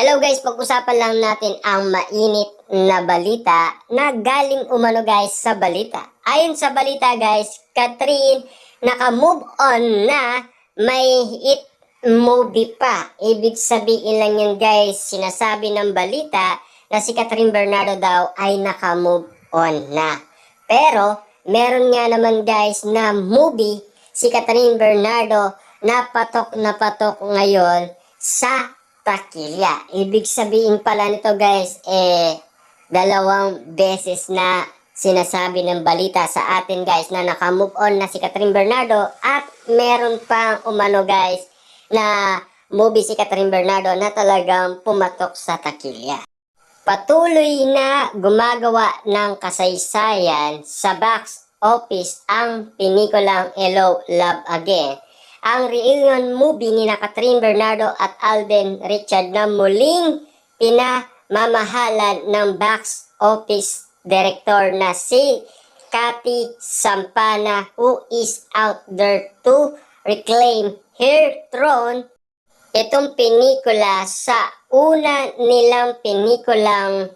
Hello guys, pag-usapan lang natin ang mainit na balita na galing umano guys sa balita. Ayon sa balita guys, Catherine naka-move on na, may hit movie pa. Ibig sabihin lang yan guys, sinasabi ng balita na si Catherine Bernardo daw ay naka-move on na. Pero meron nga naman guys na movie si Catherine Bernardo na patok ngayon sa takilya. Ibig sabihin pala nito guys, dalawang beses na sinasabi ng balita sa atin guys na naka-move on na si Catherine Bernardo at meron pang umano guys na movie si Catherine Bernardo na talagang pumatok sa takilya. Patuloy na gumagawa ng kasaysayan sa box office ang pinikulang Hello, Love Again. Ang reunion movie ni Catherine Bernardo at Alden Richard na muling pinamamahalan ng box office director na si Cathy Sampana, who is out there to reclaim her throne. Itong pelikula sa una nilang pelikulang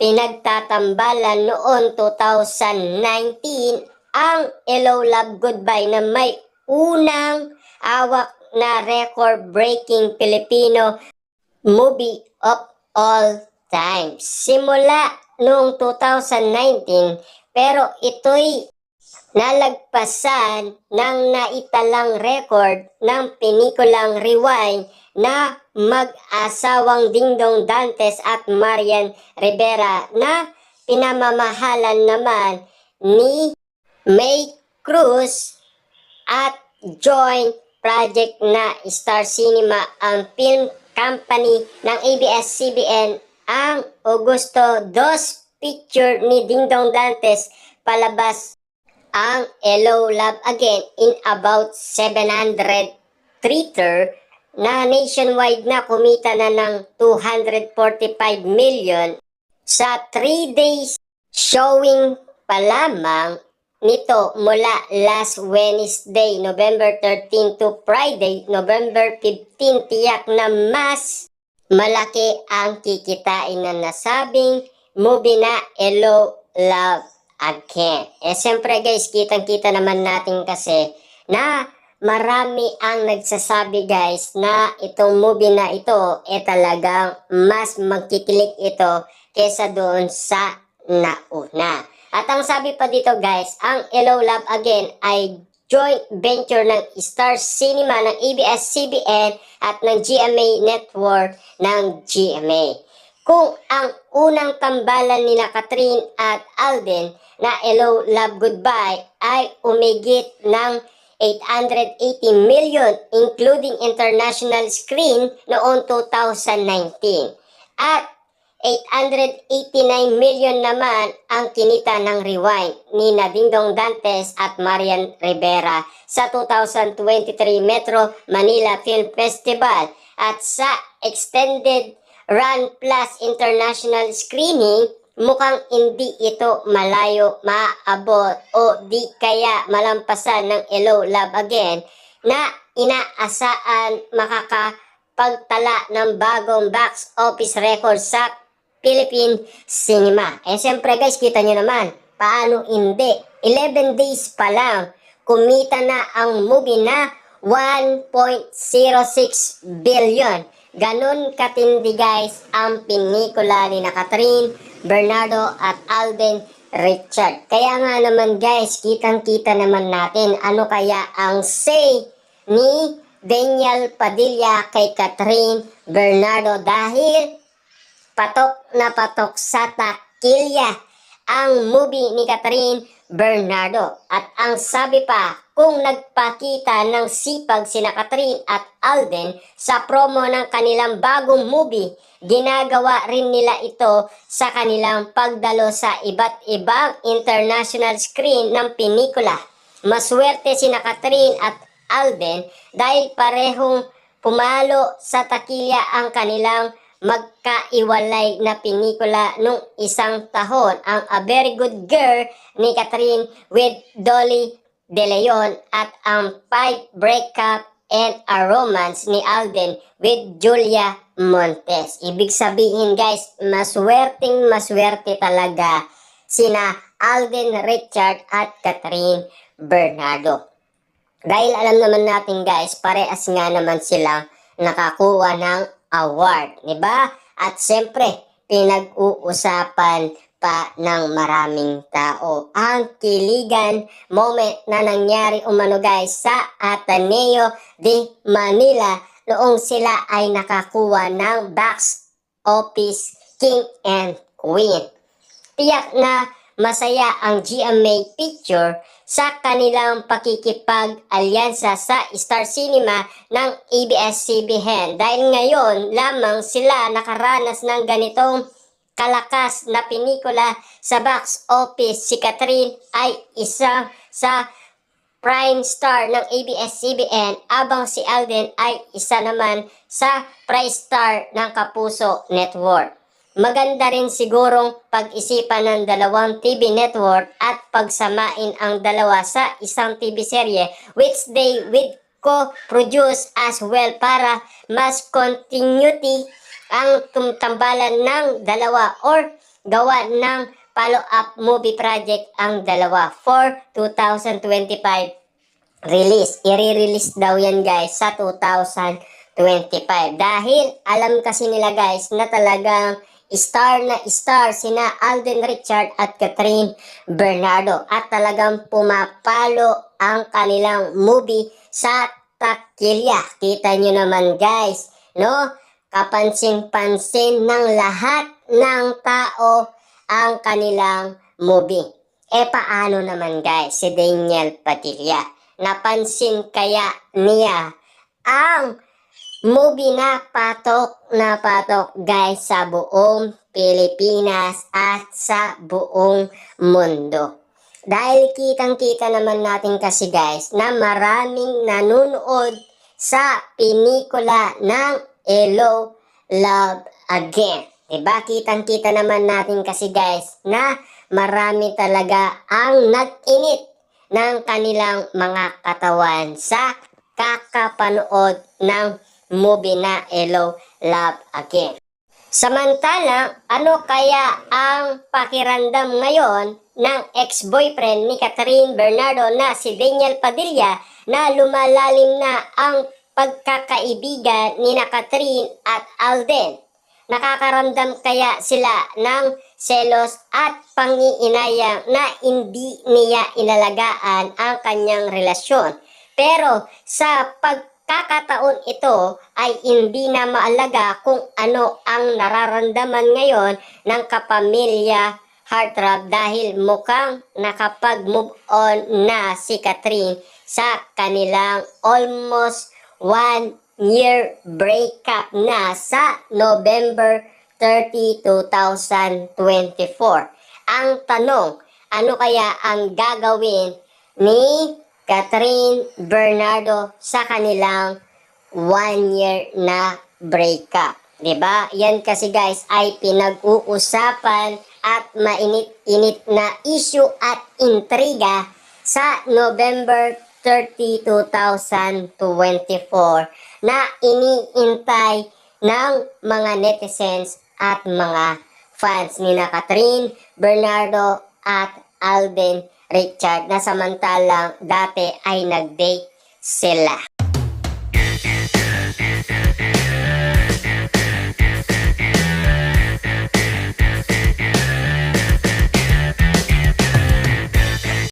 pinagtatambalan noon 2019, ang Hello, Love, Goodbye na may unang awak na record-breaking Filipino movie of all time. Simula noong 2019, pero ito'y nalagpasan ng naitalang record ng pinikulang Rewind na mag-asawang Dingdong Dantes at Marian Rivera na pinamamahalan naman ni May Cruz at joint project na Star Cinema, ang film company ng ABS-CBN. Ang Agosto 2 picture ni Dingdong Dantes palabas ang Hello, Love Again in about 700 theater na nationwide na kumita na ng 245 million sa 3 days showing pa lamang nito mula last Wednesday, November 13 to Friday, November 15. Tiyak na mas malaki ang kikitain na nasabing movie na Hello, Love Again. Siyempre guys, kitang-kita naman natin kasi na marami ang nagsasabi guys na itong movie na ito talagang mas magkikilik ito kesa doon sa nauna. At ang sabi pa dito guys, ang Hello, Love Again ay joint venture ng Star Cinema ng ABS-CBN at ng GMA Network ng GMA. Kung ang unang tambalan nila Catherine at Alden na Hello, Love, Goodbye ay umigit ng 880 million including international screen noong 2019. At 889 million naman ang kinita ng Rewind ni Dingdong Dantes at Marian Rivera sa 2023 Metro Manila Film Festival. At sa Extended Run Plus International Screening, mukhang hindi ito malayo maaabot o di kaya malampasan ng Hello, Love Again na inaasaan makakapagtala ng bagong box office record sa Philippine cinema. Siyempre guys, kita nyo naman, paano hindi? 11 days pa lang, kumita na ang movie na 1.06 billion. Ganon katindi guys ang pelikula ni Catherine Bernardo at Alden Richard. Kaya nga naman guys, kitang-kita naman natin ano kaya ang say ni Daniel Padilla kay Catherine Bernardo dahil patok na patok sa takilya ang movie ni Catherine Bernardo. At ang sabi pa, kung nagpakita ng sipag sina Catherine at Alden sa promo ng kanilang bagong movie, ginagawa rin nila ito sa kanilang pagdalo sa iba't ibang international screen ng pelikula. Maswerte sina Catherine at Alden dahil parehong pumalo sa takilya ang kanilang magkaiwalay na pelikula nung isang tahon, ang A Very Good Girl ni Catherine with Dolly De Leon at ang 5 Breakup and a romance ni Alden with Julia Montes. Ibig sabihin guys, maswerte talaga sina Alden Richard at Catherine Bernardo. Dahil alam naman natin guys, parehas nga naman silang nakakuha ng award, di ba? At siyempre, pinag-uusapan pa ng maraming tao ang kiligan moment na nangyari umano guys sa Ateneo de Manila noong sila ay nakakuha ng box office King and Queen. Tiyak na masaya ang GMA Picture sa kanilang pakikipag-alyansa sa Star Cinema ng ABS-CBN dahil ngayon lamang sila nakaranas ng ganitong kalakas na pelikula sa box office. Si Catherine ay isa sa prime star ng ABS-CBN abang si Alden ay isa naman sa prime star ng Kapuso Network. Maganda rin sigurong pag-isipan ng dalawang TV network at pagsamain ang dalawa sa isang TV serye which they will co-produce as well para mas continuity ang tambalan ng dalawa or gawa ng follow-up movie project ang dalawa for 2025 release. I-release daw yan guys sa 2025 dahil alam kasi nila guys na talagang star na star sina Alden Richard at Catherine Bernardo at talagang pumapalo ang kanilang movie sa takilya. Kita nyo naman guys, no? Kapansin-pansin ng lahat ng tao ang kanilang movie. Paano naman guys si Daniel Padilla? Napansin kaya niya ang movie na patok guys sa buong Pilipinas at sa buong mundo. Dahil kitang-kita naman natin kasi guys na maraming nanonood sa pelikula ng Hello, Love Again. Diba? Kitang-kita naman natin kasi guys na marami talaga ang nag-init ng kanilang mga katawan sa kakapanood ng movie na Hello, Love Again. Samantala, ano kaya ang pakiramdam ngayon ng ex-boyfriend ni Catherine Bernardo na si Daniel Padilla na lumalalim na ang pagkakaibigan ni Catherine at Alden? Nakakaramdam kaya sila ng selos at pangiinayang na hindi niya inalagaan ang kanyang relasyon? Pero sa pagkakataon ito ay hindi na maalaga kung ano ang nararamdaman ngayon ng kapamilya heartthrob dahil mukhang nakapag-move on na si Catherine sa kanilang almost 1-year breakup na sa November 30, 2024. Ang tanong, ano kaya ang gagawin ni Catherine Bernardo sa kanilang 1-year na breakup? Diba? Yan kasi guys ay pinag-uusapan at mainit-init na issue at intriga sa November 30, 2024 na iniintay ng mga netizens at mga fans ni Catherine Bernardo at Alden Richard na samantalang dati ay nag-date sila.